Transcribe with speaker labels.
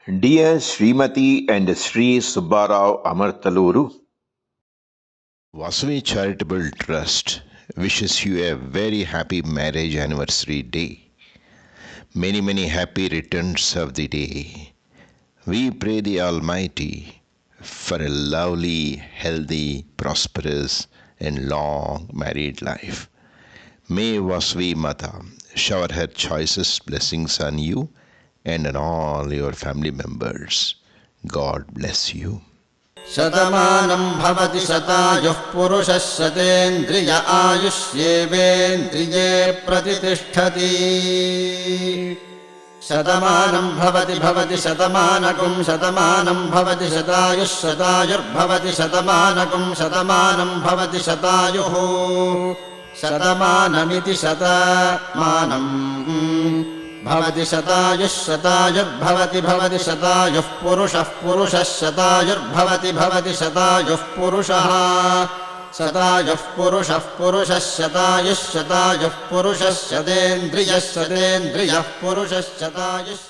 Speaker 1: Dear Srimati and Sri Subbarao Amartaluru,
Speaker 2: Vasavi Charitable Trust wishes you a very happy marriage anniversary day. Many happy returns of the day. We pray the Almighty for a lovely, healthy, prosperous, and long married life. May Vasavi Mata shower her choicest blessings on you and on all your family members. God bless you.
Speaker 3: शतमानं भवति शतायुः पुरुषः शतेन्द्रिय आयुष्येवेन्द्रिये प्रतितिष्ठति शतमानं भवति शतमानकं शतमानं भवति शतायुः शतायुर्भवति शतमानकं शतमानं भवति शतायुः शतमानमिति शतमानं भवति शतायुः शतायुर्भवति शतायुः पुरुषः शतायुर्भवति शतायुः पुरुषः शतायुः पुरुषः शतायुः पुरुषः शतेन्द्रियः पुरुषः शतायुः